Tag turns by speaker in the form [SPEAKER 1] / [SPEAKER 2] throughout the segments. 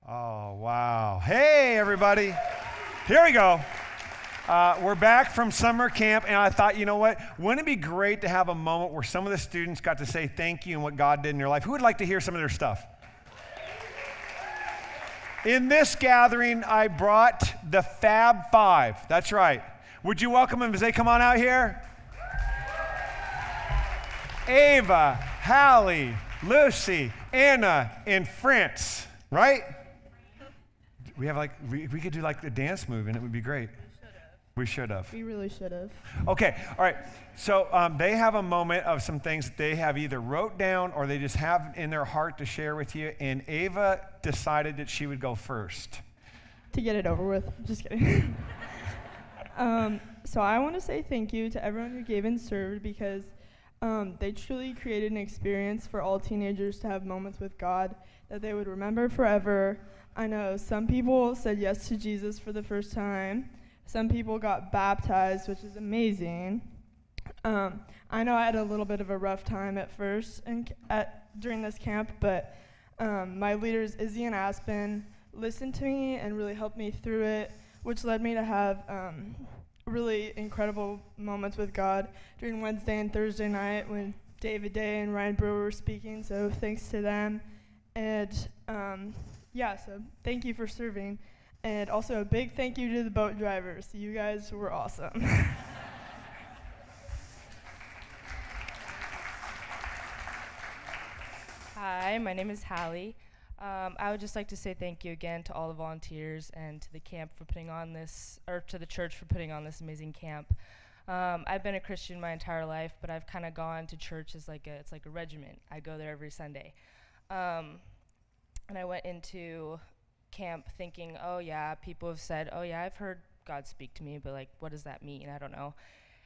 [SPEAKER 1] Oh, wow. Hey, everybody. Here we go. We're back from summer camp, and I thought, you know what? Wouldn't it be great to have a moment where some of the students got to say thank you and what God did in their life? Who would like to hear some of their stuff? In this gathering, I brought the Fab Five. That's right. Would you welcome them as they come on out here? Ava, Hallie, Lucy, Anna, and France, right? We have we could do like a dance move and it would be great. We should have.
[SPEAKER 2] We really should have.
[SPEAKER 1] Okay, all right. So they have a moment of some things that they have either wrote down or they just have in their heart to share with you. And Ava decided that she would go first.
[SPEAKER 2] To get it over with. Just kidding. So I want to say thank you to everyone who gave and served because they truly created an experience for all teenagers to have moments with God that they would remember forever. I know some people said yes to Jesus for the first time. Some people got baptized, which is amazing. I know I had a little bit of a rough time at first during this camp, but my leaders, Izzy and Aspen, listened to me and really helped me through it, which led me to have really incredible moments with God during Wednesday and Thursday night when David Day and Ryan Brewer were speaking, so thanks to them. And so thank you for serving. And also a big thank you to the boat drivers. You guys were awesome.
[SPEAKER 3] Hi, my name is Hallie. I would just like to say thank you again to all the volunteers and to the camp for putting on this, or to the church for putting on this amazing camp. I've been a Christian my entire life, but I've kind of gone to church as it's like a regiment. I go there every Sunday. And I went into camp thinking, oh yeah, people have said, oh yeah, I've heard God speak to me, but what does that mean? I don't know.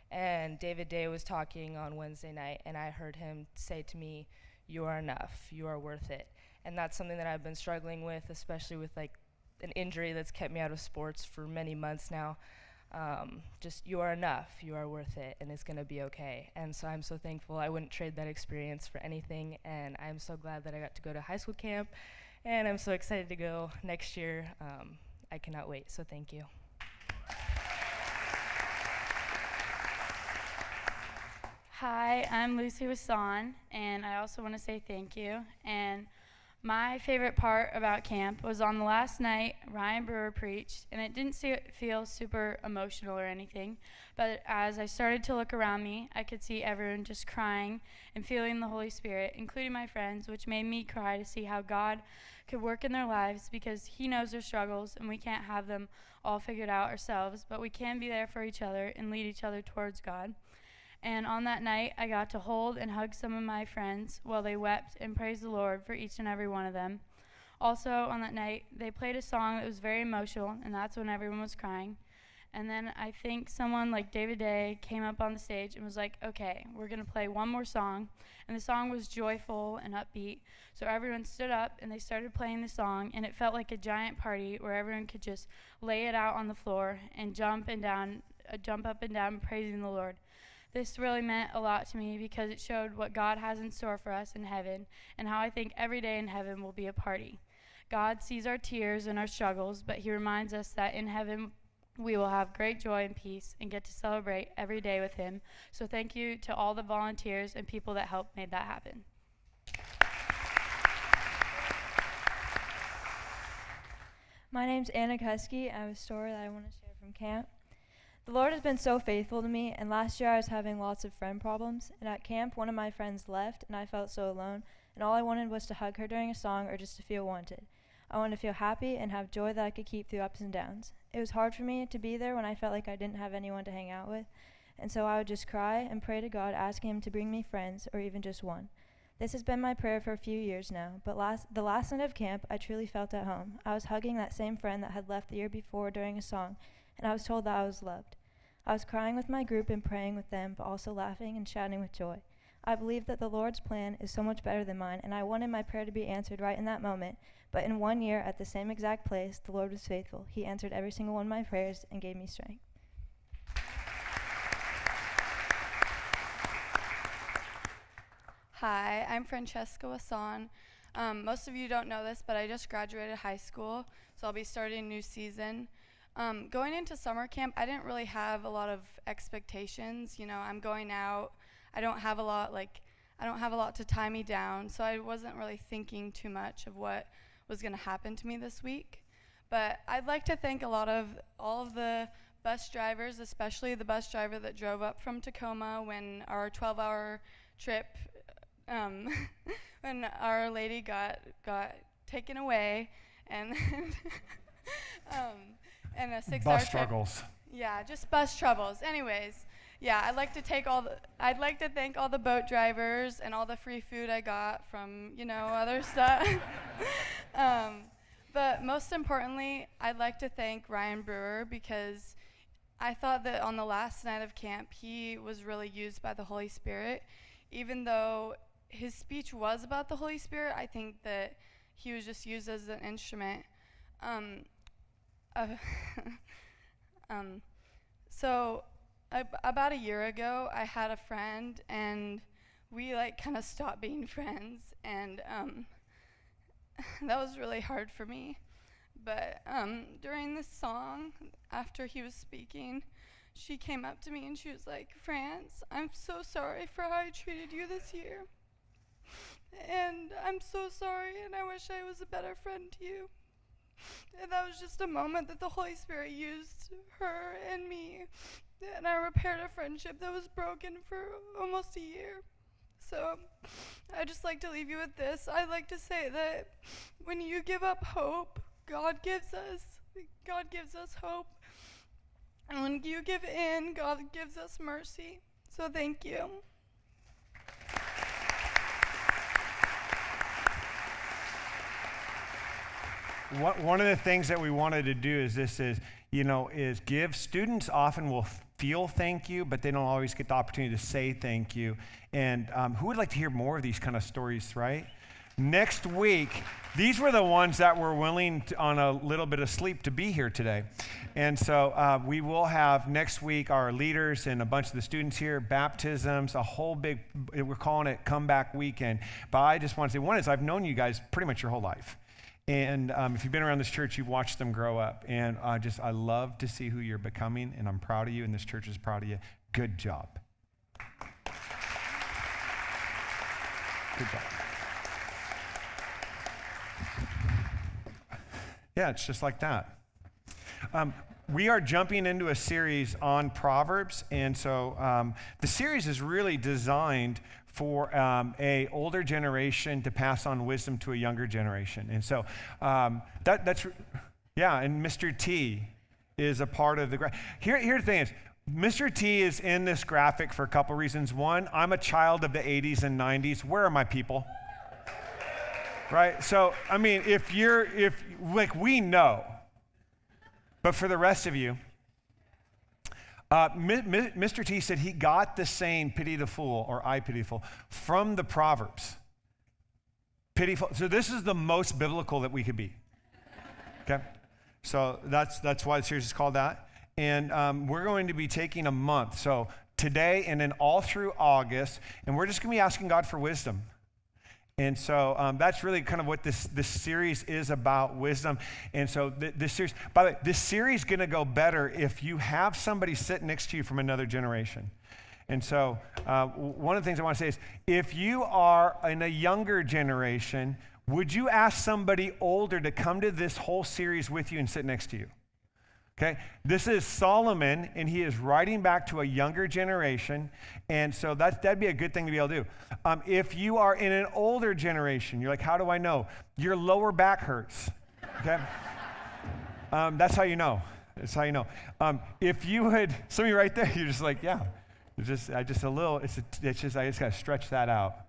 [SPEAKER 3] And David Day was talking on Wednesday night, and I heard him say to me, you are enough, you are worth it. And that's something that I've been struggling with, especially with an injury that's kept me out of sports for many months now. Just you are enough, you are worth it, and it's gonna be okay. And so I'm so thankful. I wouldn't trade that experience for anything, and I'm so glad that I got to go to high school camp, and I'm so excited to go next year. I cannot wait, so thank you.
[SPEAKER 4] Hi, I'm Lucy Wasson, and I also want to say thank you. And my favorite part about camp was on the last night, Ryan Brewer preached, and it didn't feel super emotional or anything, but as I started to look around me, I could see everyone just crying and feeling the Holy Spirit, including my friends, which made me cry to see how God could work in their lives because He knows their struggles, and we can't have them all figured out ourselves, but we can be there for each other and lead each other towards God. And on that night, I got to hold and hug some of my friends while they wept and praised the Lord for each and every one of them. Also, on that night, they played a song that was very emotional, and that's when everyone was crying. And then I think someone like David Day came up on the stage and was like, okay, we're going to play one more song. And the song was joyful and upbeat. So everyone stood up and they started playing the song, and it felt like a giant party where everyone could just lay it out on the floor and jump up and down praising the Lord. This really meant a lot to me because it showed what God has in store for us in heaven and how I think every day in heaven will be a party. God sees our tears and our struggles, but He reminds us that in heaven we will have great joy and peace and get to celebrate every day with Him. So thank you to all the volunteers and people that helped make that happen.
[SPEAKER 5] My name's Anna Kuski. I have a story that I want to share from camp. The Lord has been so faithful to me, and last year I was having lots of friend problems, and at camp one of my friends left, and I felt so alone, and all I wanted was to hug her during a song or just to feel wanted. I wanted to feel happy and have joy that I could keep through ups and downs. It was hard for me to be there when I felt like I didn't have anyone to hang out with, and so I would just cry and pray to God, asking Him to bring me friends, or even just one. This has been my prayer for a few years now, but the last night of camp, I truly felt at home. I was hugging that same friend that had left the year before during a song, and I was told that I was loved. I was crying with my group and praying with them, but also laughing and shouting with joy. I believe that the Lord's plan is so much better than mine, and I wanted my prayer to be answered right in that moment, but in 1 year, at the same exact place, the Lord was faithful. He answered every single one of my prayers and gave me strength.
[SPEAKER 6] Hi, I'm Francesca Wasson. Most of you don't know this, but I just graduated high school, so I'll be starting a new season. Going into summer camp, I didn't really have a lot of expectations. You know, I'm going out. I don't have a lot to tie me down, so I wasn't really thinking too much of what was going to happen to me this week. But I'd like to thank all of the bus drivers, especially the bus driver that drove up from Tacoma when our 12-hour trip, when Our Lady got taken away, and and a 6-hour trip.
[SPEAKER 1] Bus struggles.
[SPEAKER 6] Yeah, just bus troubles. Anyways, yeah, I'd like to thank all the boat drivers and all the free food I got from, other stuff. But most importantly, I'd like to thank Ryan Brewer, because I thought that on the last night of camp, he was really used by the Holy Spirit. Even though his speech was about the Holy Spirit, I think that he was just used as an instrument. So about a year ago, I had a friend, and we kind of stopped being friends, and that was really hard for me. But during this song, after he was speaking, she came up to me and she was like, "France, I'm so sorry for how I treated you this year. And I'm so sorry, and I wish I was a better friend to you." And that was just a moment that the Holy Spirit used her and me, and I repaired a friendship that was broken for almost a year. So I'd just like to leave you with this. I'd like to say that when you give up hope, God gives us hope. And when you give in, God gives us mercy. So thank you.
[SPEAKER 1] One of the things that we wanted to do is give students often will feel thank you, but they don't always get the opportunity to say thank you. And who would like to hear more of these kind of stories, right? Next week, these were the ones that were willing on a little bit of sleep to be here today. And so we will have next week our leaders and a bunch of the students here, baptisms, a whole big, we're calling it comeback weekend. But I just want to say, one is I've known you guys pretty much your whole life. And if you've been around this church, you've watched them grow up. And I love to see who you're becoming, and I'm proud of you, and this church is proud of you. Good job. Good job. Yeah, it's just like that. We are jumping into a series on Proverbs, and so the series is really designed for a older generation to pass on wisdom to a younger generation. And so and Mr. T is a part of the Here's the thing is, Mr. T is in this graphic for a couple reasons. One, I'm a child of the 80s and 90s. Where are my people? Right? So, I mean, we know. But for the rest of you, Mr. T said he got the saying, "Pity the fool," or "I pity the fool," from the Proverbs. Pitiful. So this is the most biblical that we could be. Okay? So that's why the series is called that. And we're going to be taking a month. So today and then all through August, and we're just going to be asking God for wisdom. And so that's really kind of what this series is about, wisdom. And so this series, by the way, this series is going to go better if you have somebody sitting next to you from another generation. And so one of the things I want to say is, if you are in a younger generation, would you ask somebody older to come to this whole series with you and sit next to you? Okay, this is Solomon, and he is writing back to a younger generation, and so that'd be a good thing to be able to do. If you are in an older generation, you're like, how do I know? Your lower back hurts, okay? That's how you know. That's how you know. If you would, some of you right there, you're just like, yeah, I just got to stretch that out.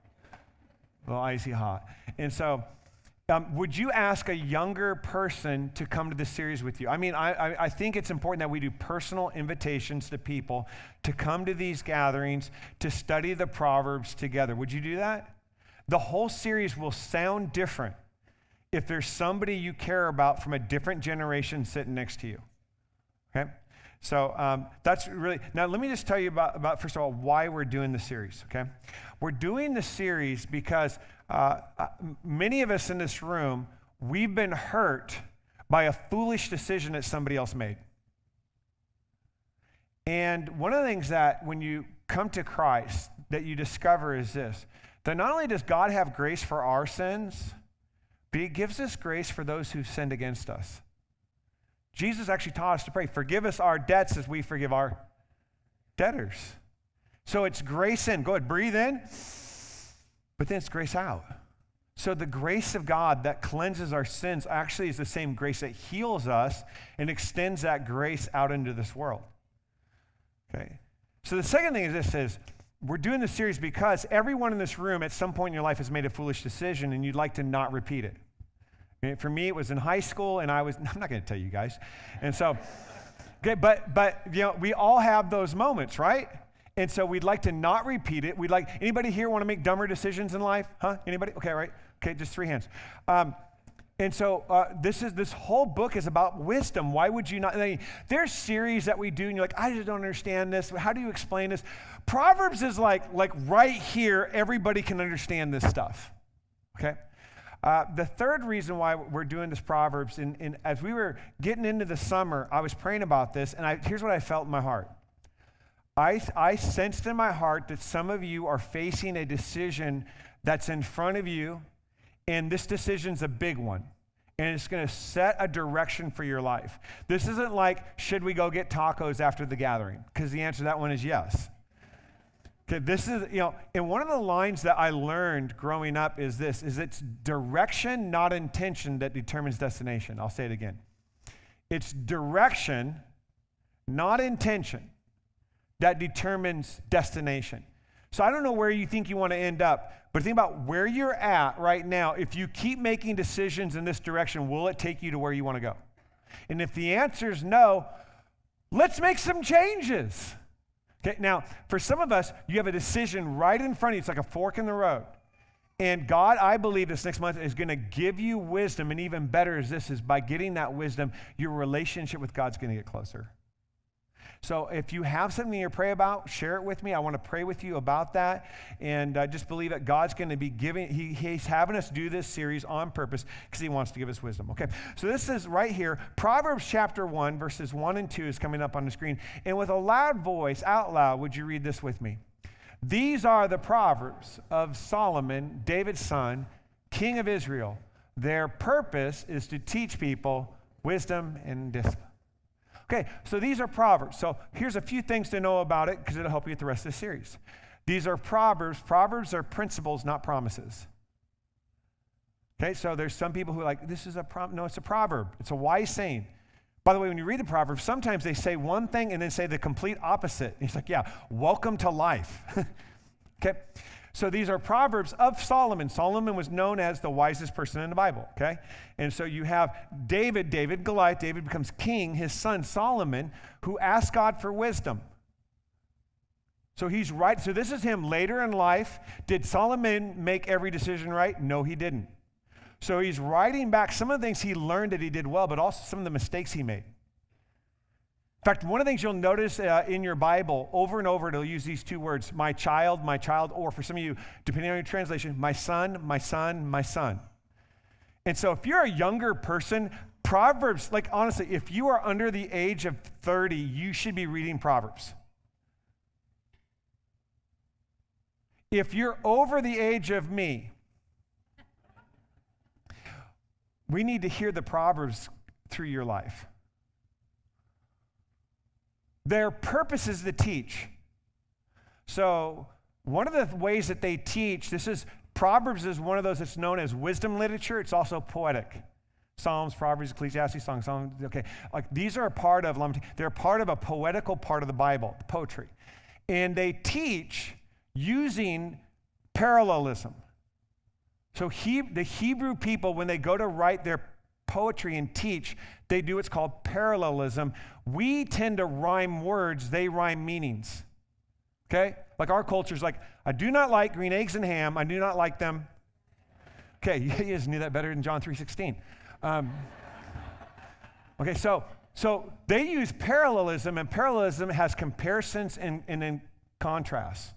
[SPEAKER 1] A little icy hot. And so, would you ask a younger person to come to this series with you? I mean, I think it's important that we do personal invitations to people to come to these gatherings to study the Proverbs together. Would you do that? The whole series will sound different if there's somebody you care about from a different generation sitting next to you. Okay? So that's really, now let me just tell you about, first of all, why we're doing the series, okay? We're doing the series because many of us in this room, we've been hurt by a foolish decision that somebody else made. And one of the things that when you come to Christ that you discover is this, that not only does God have grace for our sins, but he gives us grace for those who've sinned against us. Jesus actually taught us to pray, forgive us our debts as we forgive our debtors. So it's grace in. Go ahead, breathe in, but then it's grace out. So the grace of God that cleanses our sins actually is the same grace that heals us and extends that grace out into this world. Okay. So the second thing is this is, we're doing this series because everyone in this room at some point in your life has made a foolish decision and you'd like to not repeat it. And for me, it was in high school and I'm not going to tell you guys. And so, okay, but you know, we all have those moments, right? And so we'd like to not repeat it. Anybody here want to make dumber decisions in life? Huh? Anybody? Okay, right. Okay, just 3 hands. And so this whole book is about wisdom. Why would you not? There's series that we do, and you're like, I just don't understand this. How do you explain this? Proverbs is like right here, everybody can understand this stuff, okay? The third reason why we're doing this Proverbs, and as we were getting into the summer, I was praying about this, and here's what I felt in my heart. I sensed in my heart that some of you are facing a decision that's in front of you, and this decision's a big one, and it's going to set a direction for your life. This isn't like, should we go get tacos after the gathering? Because the answer to that one is yes. Okay, this is, and one of the lines that I learned growing up is this, is it's direction, not intention, that determines destination. I'll say it again. It's direction, not intention, that determines destination. So I don't know where you think you want to end up, but think about where you're at right now. If you keep making decisions in this direction, will it take you to where you want to go? And if the answer is no, let's make some changes. Okay, now, for some of us, you have a decision right in front of you. It's like a fork in the road. And God, I believe this next month is going to give you wisdom, and even better is this, is by getting that wisdom, your relationship with God's going to get closer. So if you have something you pray about, share it with me. I want to pray with you about that. And I just believe that God's going to be giving, he's having us do this series on purpose because he wants to give us wisdom. Okay, so this is right here. Proverbs chapter 1, verses 1 and 2 is coming up on the screen. And with a loud voice, out loud, would you read this with me? These are the Proverbs of Solomon, David's son, king of Israel. Their purpose is to teach people wisdom and discipline. Okay, so these are Proverbs. So here's a few things to know about it because it'll help you with the rest of the series. These are Proverbs. Proverbs are principles, not promises. Okay, so there's some people who are like, this is no, it's a proverb. It's a wise saying. By the way, when you read the Proverbs, sometimes they say one thing and then say the complete opposite. And it's like, yeah, welcome to life. Okay, so these are Proverbs of Solomon. Solomon was known as the wisest person in the Bible, okay? And so you have David, Goliath. David becomes king, his son Solomon, who asked God for wisdom. So he's right. So this is him later in life. Did Solomon make every decision right? No, he didn't. So he's writing back some of the things he learned that he did well, but also some of the mistakes he made. In fact, one of the things you'll notice in your Bible, over and over, it'll use these two words, my child, or for some of you, depending on your translation, my son, my son, my son. And so if you're a younger person, Proverbs, like honestly, if you are under the age of 30, you should be reading Proverbs. If you're over the age of me, we need to hear the Proverbs through your life. Their purpose is to teach. So one of the ways that they teach, Proverbs is one of those that's known as wisdom literature. It's also poetic. Psalms, Proverbs, Ecclesiastes, Songs, okay. Like these are they're part of a poetical part of the Bible, poetry. And they teach using parallelism. So the Hebrew people, when they go to write their poetry and teach, they do what's called parallelism. We tend to rhyme words, they rhyme meanings. Okay? Like our culture's like, I do not like green eggs and ham. I do not like them. Okay, you just knew that better than John 3:16. Okay, so So they use parallelism, and parallelism has comparisons and then contrasts.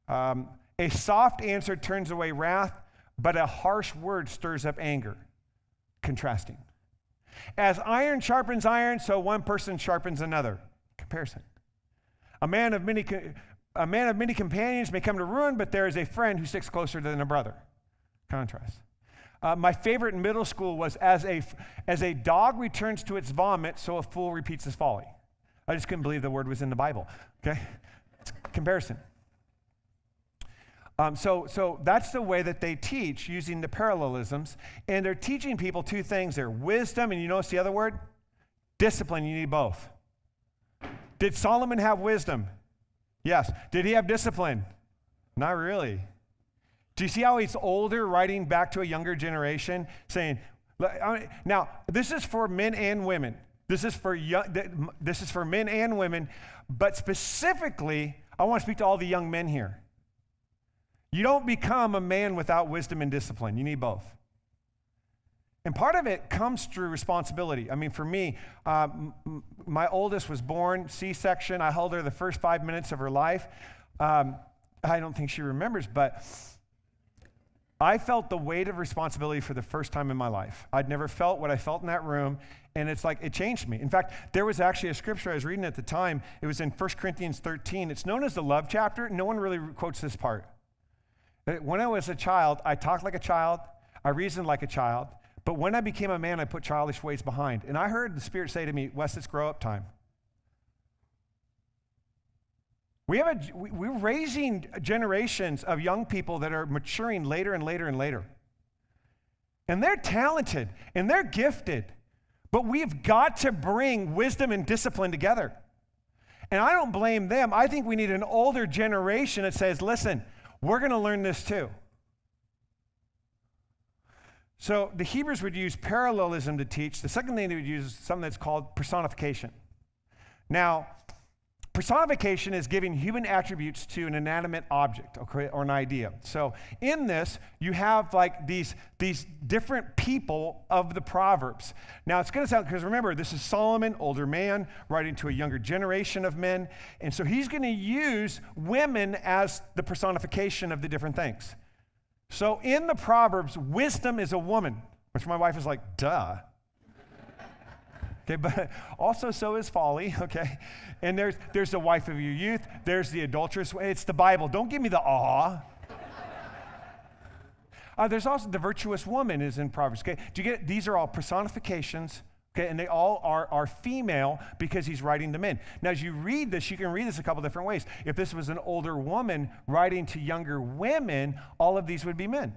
[SPEAKER 1] A soft answer turns away wrath, but a harsh word stirs up anger. Contrasting. As iron sharpens iron, so one person sharpens another. Comparison. A man of many companions may come to ruin, but there is a friend who sticks closer than a brother. Contrast. My favorite in middle school was as a dog returns to its vomit, so a fool repeats his folly. I just couldn't believe the word was in the Bible. Okay, it's comparison. So that's the way that they teach, using the parallelisms, and they're teaching people two things there: wisdom, and you notice the other word, discipline. You need both. Did Solomon have wisdom? Yes. Did he have discipline? Not really. Do you see how he's older, writing back to a younger generation, saying, now, this is for men and women. This is for men and women, but specifically, I want to speak to all the young men here. You don't become a man without wisdom and discipline. You need both. And part of it comes through responsibility. I mean, for me, my oldest was born C-section. I held her the first 5 minutes of her life. I don't think she remembers, but I felt the weight of responsibility for the first time in my life. I'd never felt what I felt in that room, and it's like it changed me. In fact, there was actually a scripture I was reading at the time. It was in 1 Corinthians 13. It's known as the love chapter. No one really quotes this part. When I was a child, I talked like a child. I reasoned like a child. But when I became a man, I put childish ways behind. And I heard the Spirit say to me, Wes, it's grow up time. We're raising generations of young people that are maturing later and later and later. And they're talented and they're gifted, but we've got to bring wisdom and discipline together. And I don't blame them. I think we need an older generation that says, listen, we're going to learn this too. So the Hebrews would use parallelism to teach. The second thing they would use is something that's called personification. Now, personification is giving human attributes to an inanimate object or an idea. So in this, you have like these different people of the Proverbs. Now it's going to sound, because remember, this is Solomon, older man, writing to a younger generation of men. And so he's going to use women as the personification of the different things. So in the Proverbs, wisdom is a woman, which my wife is like, duh. Okay, but also so is folly, okay? And there's the wife of your youth, there's the adulteress. It's the Bible. Don't give me the awe. There's also the virtuous woman is in Proverbs, okay? Do you get it? These are all personifications, okay? And they all are female because he's writing to men. Now, as you read this, you can read this a couple different ways. If this was an older woman writing to younger women, all of these would be men.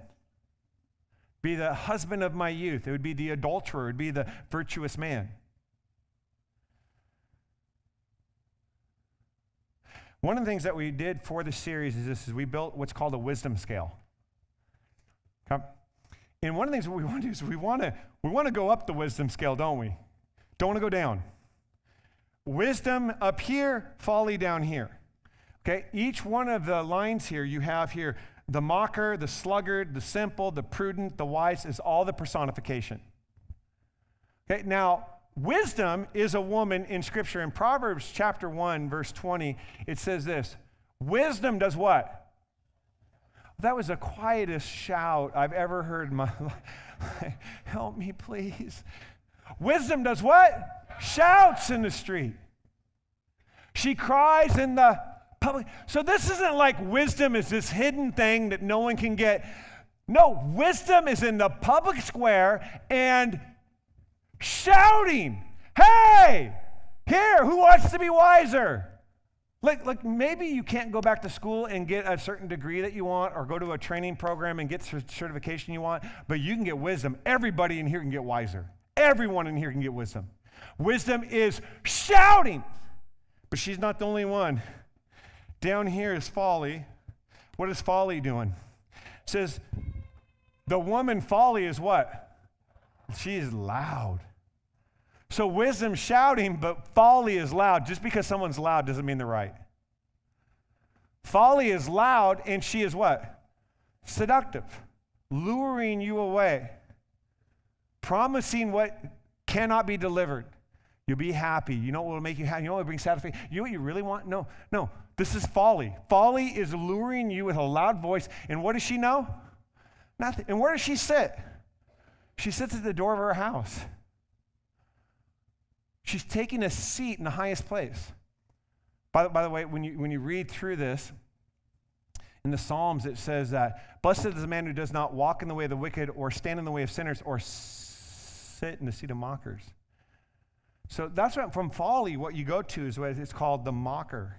[SPEAKER 1] Be the husband of my youth. It would be the adulterer. It would be the virtuous man. One of the things that we did for the series is we built what's called a wisdom scale. Okay? And one of the things that we want to do is we want to go up the wisdom scale, don't we? Don't want to go down. Wisdom up here, folly down here. Okay? Each one of the lines here you have here, the mocker, the sluggard, the simple, the prudent, the wise, is all the personification. Okay? Now, wisdom is a woman in Scripture. In Proverbs chapter 1, verse 20, it says this: wisdom does what? That was the quietest shout I've ever heard in my life. Help me, please. Wisdom does what? Shouts in the street. She cries in the public. So this isn't like wisdom is this hidden thing that no one can get. No, wisdom is in the public square and shouting, hey, here, who wants to be wiser? Like maybe you can't go back to school and get a certain degree that you want or go to a training program and get certification you want, but you can get wisdom. Everybody in here can get wiser. Everyone in here can get wisdom. Wisdom is shouting, but she's not the only one. Down here is folly. What is folly doing? It says the woman folly is what? She is loud. So wisdom's shouting, but folly is loud. Just because someone's loud doesn't mean they're right. Folly is loud, and she is what? Seductive. Luring you away. Promising what cannot be delivered. You'll be happy. You know what will make you happy? You know what will bring satisfaction? You know what you really want? No. This is folly. Folly is luring you with a loud voice. And what does she know? Nothing. And where does she sit? She sits at the door of her house. She's taking a seat in the highest place. By the way, when you read through this, in the Psalms, it says that, blessed is the man who does not walk in the way of the wicked or stand in the way of sinners or sit in the seat of mockers. So that's what, from folly, what you go to is what it's called the mocker.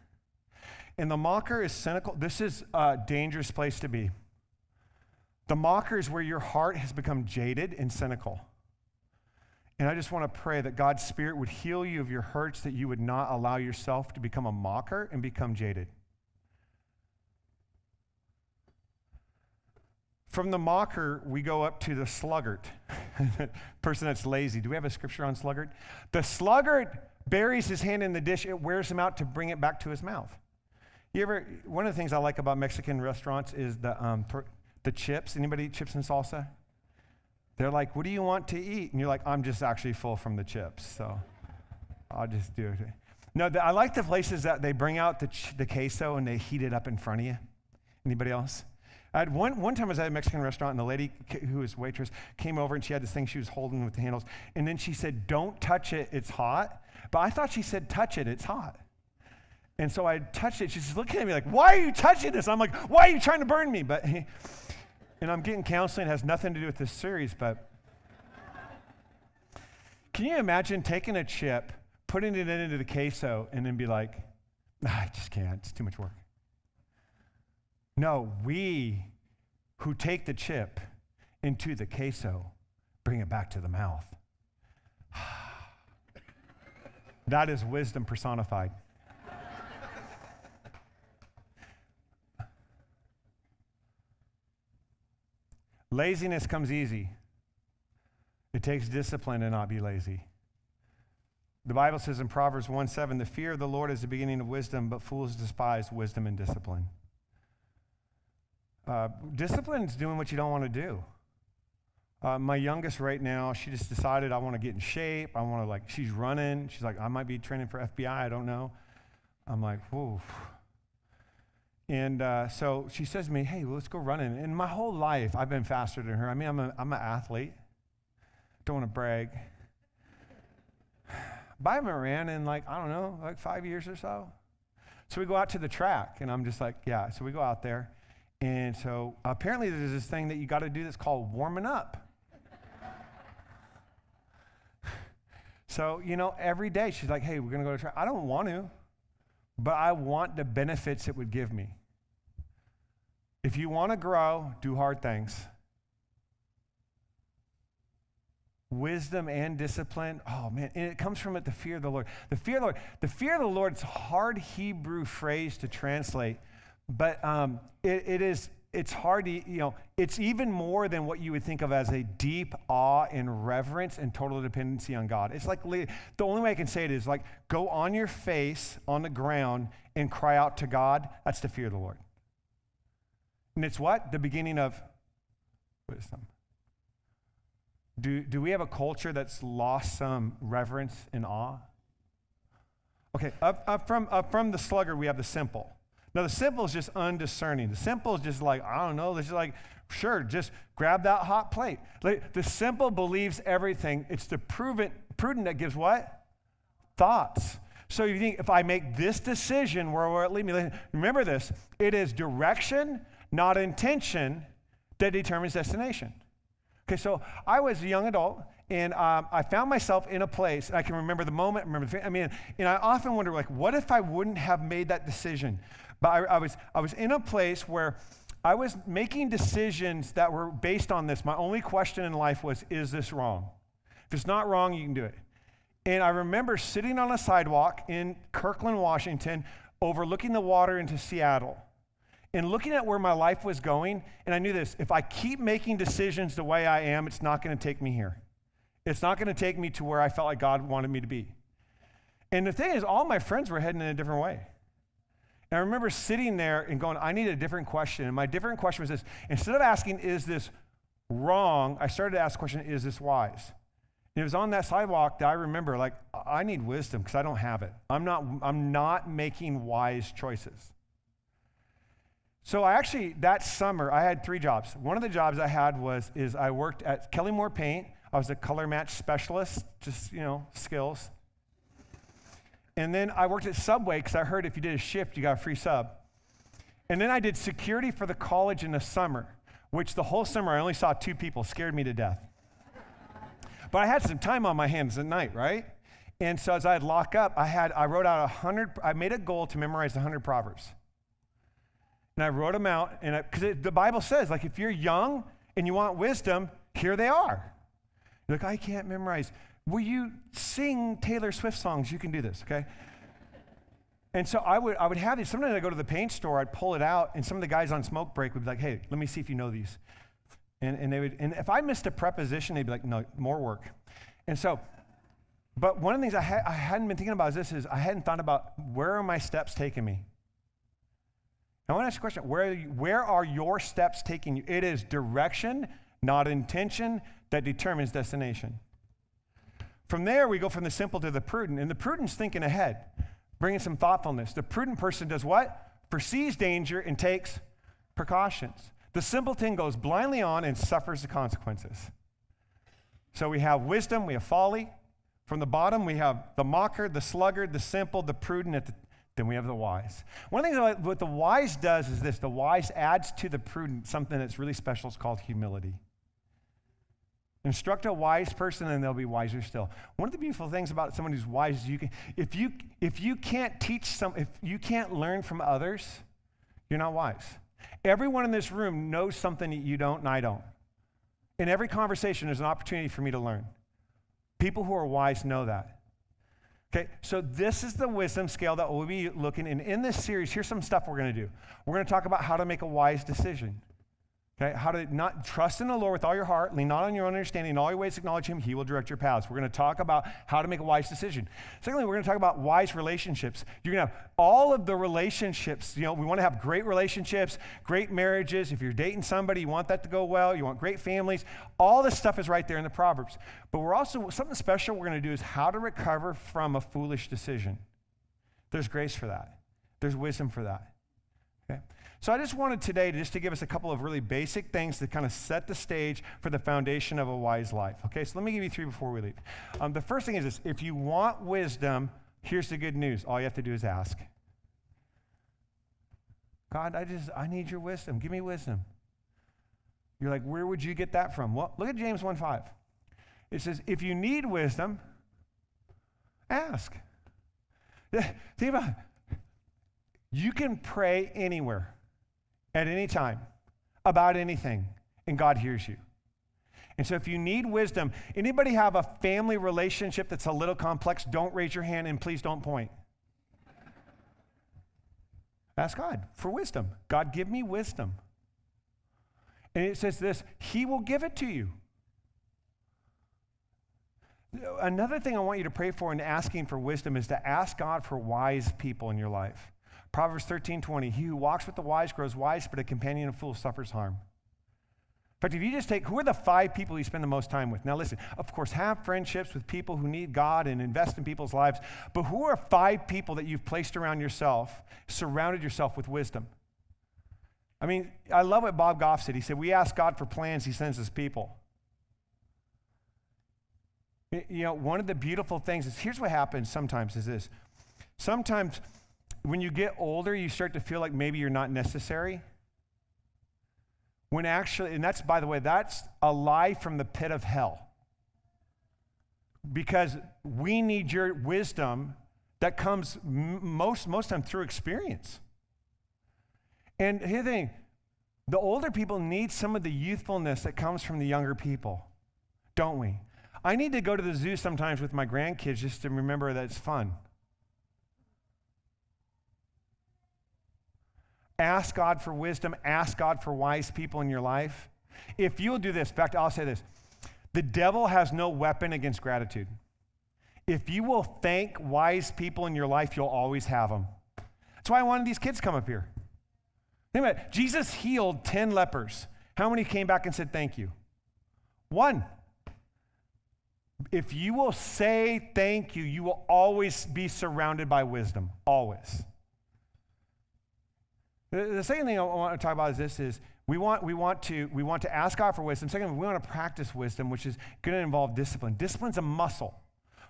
[SPEAKER 1] And the mocker is cynical. This is a dangerous place to be. The mocker is where your heart has become jaded and cynical. And I just want to pray that God's Spirit would heal you of your hurts, that you would not allow yourself to become a mocker and become jaded. From the mocker, we go up to the sluggard, person that's lazy. Do we have a scripture on sluggard? The sluggard buries his hand in the dish. It wears him out to bring it back to his mouth. One of the things I like about Mexican restaurants is the chips. Anybody eat chips and salsa? They're like, what do you want to eat? And you're like, I'm just actually full from the chips, so I'll just do it. No, I like the places that they bring out the queso and they heat it up in front of you. Anybody else? I had one time I was at a Mexican restaurant, and the lady who was waitress came over, and she had this thing she was holding with the handles, and then she said, don't touch it, it's hot. But I thought she said, touch it, it's hot. And so I touched it. She's looking at me like, why are you touching this? I'm like, why are you trying to burn me? And I'm getting counseling. It has nothing to do with this series, but can you imagine taking a chip, putting it into the queso, and then be like, I just can't, it's too much work. No, we who take the chip into the queso bring it back to the mouth. That is wisdom personified. Laziness comes easy. It takes discipline to not be lazy. The Bible says in Proverbs 1:7, the fear of the Lord is the beginning of wisdom, but fools despise wisdom and discipline. Discipline is doing what you don't want to do. My youngest right now, she just decided, I want to get in shape. I want to, she's running. She's like, I might be training for FBI. I don't know. I'm like, whoa. And so she says to me, hey, let's go running. And my whole life, I've been faster than her. I mean, I'm an athlete. Don't want to brag. But I haven't ran in 5 years or so. So we go out to the track, and I'm just like, yeah. So we go out there. And so apparently there's this thing that you got to do that's called warming up. So, every day she's like, hey, we're going to go to track. I don't want to, but I want the benefits it would give me. If you want to grow, do hard things. Wisdom and discipline, oh man, and it comes from the fear of the Lord. The fear of the Lord. The fear of the Lord is a hard Hebrew phrase to translate. But it's hard to, it's even more than what you would think of as a deep awe and reverence and total dependency on God. It's like, the only way I can say it is like, go on your face on the ground and cry out to God. That's the fear of the Lord. And it's what? The beginning of wisdom. Do we have a culture that's lost some reverence and awe? Okay, up from the sluggard, we have the simple. Now, the simple is just undiscerning. The simple is just like, I don't know. It's just like, sure, just grab that hot plate. The simple believes everything. It's the prudent that gives what? Thoughts. So you think, if I make this decision, where will it lead me? Remember this. It is direction, not intention, that determines destination. Okay, so I was a young adult, and I found myself in a place, and I can remember the moment, and I often wonder, what if I wouldn't have made that decision? But I was in a place where I was making decisions that were based on this. My only question in life was, is this wrong? If it's not wrong, you can do it. And I remember sitting on a sidewalk in Kirkland, Washington, overlooking the water into Seattle, and looking at where my life was going, and I knew this, if I keep making decisions the way I am, it's not going to take me here. It's not going to take me to where I felt like God wanted me to be. And the thing is, all my friends were heading in a different way. And I remember sitting there and going, I need a different question. And my different question was this. Instead of asking, is this wrong, I started to ask the question, is this wise? It was on that sidewalk that I remember, like, I need wisdom because I don't have it. I'm not making wise choices. So that summer, I had 3 jobs. One of the jobs I had is I worked at Kelly Moore Paint. I was a color match specialist, just, skills. And then I worked at Subway because I heard if you did a shift, you got a free sub. And then I did security for the college in the summer, which the whole summer I only saw 2 people, scared me to death. But I had some time on my hands at night, right? And so as I'd lock up, I wrote out 100, I made a goal to memorize 100 Proverbs. And I wrote them out, because the Bible says, like, if you're young and you want wisdom, here they are. You're like, I can't memorize. Will you sing Taylor Swift songs? You can do this, okay? And so I would have these. Sometimes I'd go to the paint store, I'd pull it out, and some of the guys on smoke break would be like, hey, let me see if you know these. And if I missed a preposition, they'd be like, no, more work. And so, but one of the things I hadn't been thinking about is I hadn't thought about, where are my steps taking me? I want to ask you a question. Where are your steps taking you? It is direction, not intention, that determines destination. From there, we go from the simple to the prudent. And the prudent's thinking ahead, bringing some thoughtfulness. The prudent person does what? Foresees danger and takes precautions. The simpleton goes blindly on and suffers the consequences. So we have wisdom, we have folly. From the bottom, we have the mocker, the sluggard, the simple, the prudent, then we have the wise. One of the things what the wise does is this: the wise adds to the prudent something that's really special. It's called humility. Instruct a wise person and they'll be wiser still. One of the beautiful things about someone who's wise is if you can't learn from others, you're not wise. Everyone in this room knows something that you don't and I don't. In every conversation, there's an opportunity for me to learn. People who are wise know that. Okay, so this is the wisdom scale that we'll be looking in this series. Here's some stuff we're going to do. We're going to talk about how to make a wise decision. Okay, how to not trust in the Lord with all your heart, lean not on your own understanding, in all your ways acknowledge Him, He will direct your paths. We're going to talk about how to make a wise decision. Secondly, we're going to talk about wise relationships. You're going to have all of the relationships. We want to have great relationships, great marriages. If you're dating somebody, you want that to go well. You want great families. All this stuff is right there in the Proverbs. But something special we're going to do is how to recover from a foolish decision. There's grace for that. There's wisdom for that. Okay? So I just wanted today to give us a couple of really basic things to kind of set the stage for the foundation of a wise life. Okay, so let me give you 3 before we leave. The first thing is this: if you want wisdom, here's the good news. All you have to do is ask. God, I need your wisdom. Give me wisdom. You're like, where would you get that from? Well, look at James 1:5. It says, if you need wisdom, ask. Think about it. You can pray anywhere, at any time, about anything, and God hears you. And so if you need wisdom, anybody have a family relationship that's a little complex? Don't raise your hand and please don't point. Ask God for wisdom. God, give me wisdom. And it says this: He will give it to you. Another thing I want you to pray for in asking for wisdom is to ask God for wise people in your life. Proverbs 13:20, he who walks with the wise grows wise, but a companion of fools suffers harm. In fact, if you just take, who are the 5 people you spend the most time with? Now listen, of course, have friendships with people who need God and invest in people's lives, but who are 5 people that you've placed around yourself, surrounded yourself with wisdom? I mean, I love what Bob Goff said. He said, we ask God for plans, He sends us people. One of the beautiful things is, here's what happens sometimes is this. Sometimes when you get older, you start to feel like maybe you're not necessary. When actually, and that's, by the way, that's a lie from the pit of hell. Because we need your wisdom that comes most time through experience. And here's the thing, the older people need some of the youthfulness that comes from the younger people, don't we? I need to go to the zoo sometimes with my grandkids just to remember that it's fun. Ask God for wisdom. Ask God for wise people in your life. If you'll do this, in fact, I'll say this. The devil has no weapon against gratitude. If you will thank wise people in your life, you'll always have them. That's why I wanted these kids to come up here. Think about it. Jesus healed 10 lepers. How many came back and said thank you? 1. if you will say thank you, you will always be surrounded by wisdom, always. The second thing I want to talk about is this: is we want to ask God for wisdom. Second, we want to practice wisdom, which is going to involve discipline. Discipline's a muscle.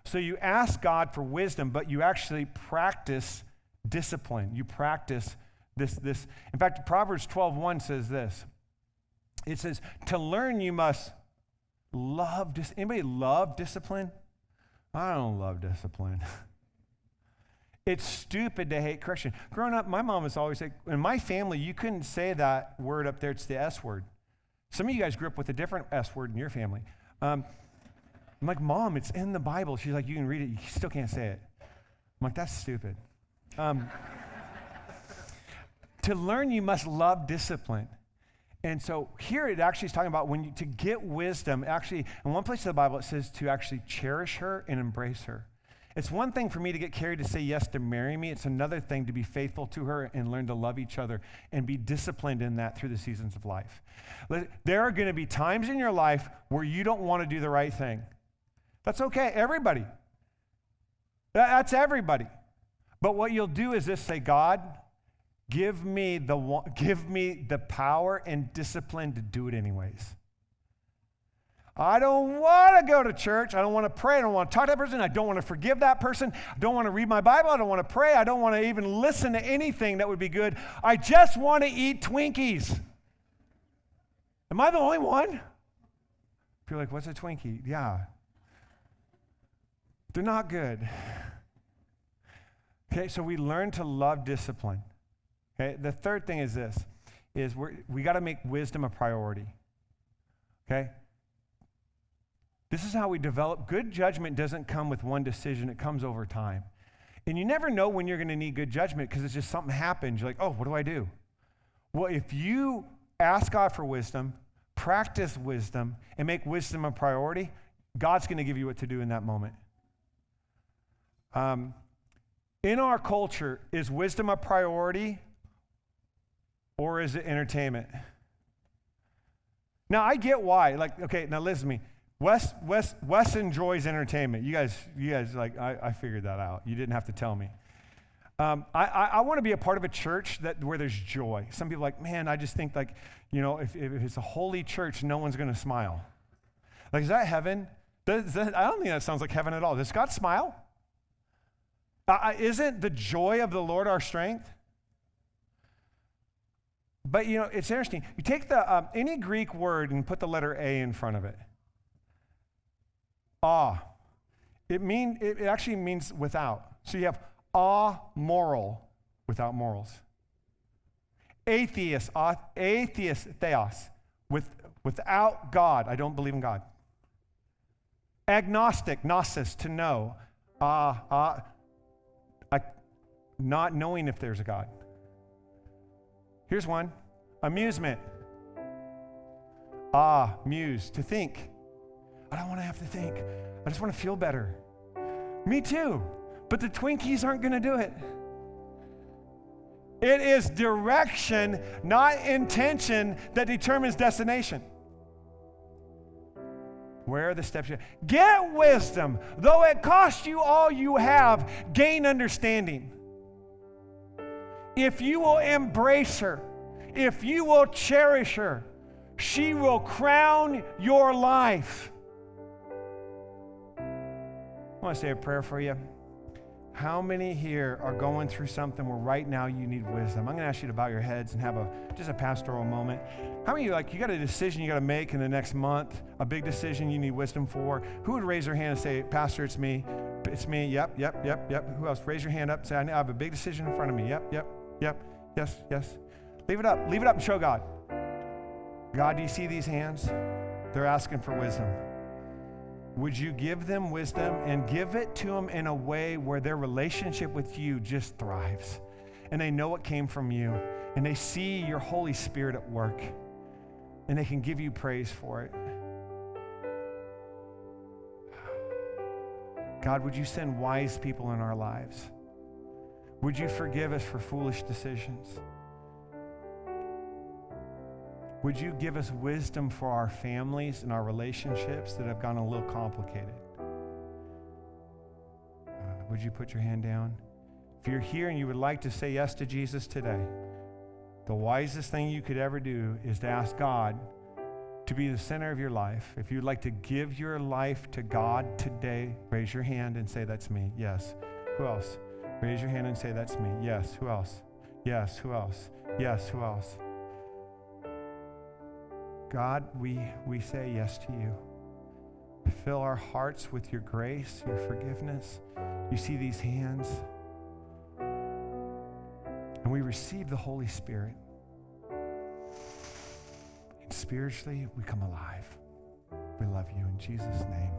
[SPEAKER 1] So you ask God for wisdom, but you actually practice discipline. You practice this. In fact, Proverbs 12:1 says this. It says, to learn you must love discipline. Anybody love discipline? I don't love discipline. It's stupid to hate correction. Growing up, my mom was always like, in my family, you couldn't say that word up there. It's the S word. Some of you guys grew up with a different S word in your family. I'm like, Mom, it's in the Bible. She's like, you can read it. You still can't say it. I'm like, that's stupid. To learn, you must love discipline. And so here it actually is talking about to get wisdom. Actually, in one place in the Bible, it says to actually cherish her and embrace her. It's one thing for me to get Carrie to say yes to marry me. It's another thing to be faithful to her and learn to love each other and be disciplined in that through the seasons of life. There are going to be times in your life where you don't want to do the right thing. That's okay, everybody. That's everybody. But what you'll do is this: say, God, give me the power and discipline to do it anyways. I don't want to go to church. I don't want to pray. I don't want to talk to that person. I don't want to forgive that person. I don't want to read my Bible. I don't want to pray. I don't want to even listen to anything that would be good. I just want to eat Twinkies. Am I the only one? You're like, what's a Twinkie? Yeah. They're not good. Okay, so we learn to love discipline. Okay, the third thing is this, is we got to make wisdom a priority. Okay? This is how we develop. Good judgment doesn't come with one decision. It comes over time. And you never know when you're going to need good judgment because it's just something happens. You're like, oh, what do I do? Well, if you ask God for wisdom, practice wisdom, and make wisdom a priority, God's going to give you what to do in that moment. In our culture, is wisdom a priority or is it entertainment? Now, I get why. Like, okay, now listen to me. Wes enjoys entertainment. You guys, like, I figured that out. You didn't have to tell me. I want to be a part of a church where there's joy. Some people are like, man, I just think like, you know, if it's a holy church, no one's going to smile. Like, is that heaven? I don't think that sounds like heaven at all. Does God smile? Isn't the joy of the Lord our strength? But, you know, it's interesting. You take any Greek word and put the letter A in front of it. It actually means without. So you have amoral, without morals. Atheist, theos, without God. I don't believe in God. Agnostic, gnosis, to know. Not knowing if there's a God. Here's one. Amusement. Muse, to think. I don't want to have to think. I just want to feel better. Me too. But the Twinkies aren't going to do it. It is direction, not intention, that determines destination. Where are the steps? Get wisdom. Though it costs you all you have, gain understanding. If you will embrace her, if you will cherish her, she will crown your life. I want to say a prayer for you. How many here are going through something where right now you need wisdom? I'm going to ask you to bow your heads and have just a pastoral moment. How many of you got a decision you got to make in the next month, a big decision you need wisdom for? Who would raise their hand and say, Pastor, it's me. It's me. Yep. Who else? Raise your hand up and say, I have a big decision in front of me. Yep. Yes. Leave it up and show God. God, do you see these hands? They're asking for wisdom. Would you give them wisdom and give it to them in a way where their relationship with you just thrives and they know it came from you and they see your Holy Spirit at work and they can give you praise for it? God, would you send wise people in our lives? Would you forgive us for foolish decisions? Would you give us wisdom for our families and our relationships that have gone a little complicated? Would you put your hand down? If you're here and you would like to say yes to Jesus today, the wisest thing you could ever do is to ask God to be the center of your life. If you'd like to give your life to God today, raise your hand and say, that's me. Yes. Who else? Raise your hand and say, that's me. Yes. Who else? Yes. Who else? Yes. Who else? God, we say yes to you. Fill our hearts with your grace, your forgiveness. You see these hands. And we receive the Holy Spirit. And spiritually, we come alive. We love you in Jesus' name.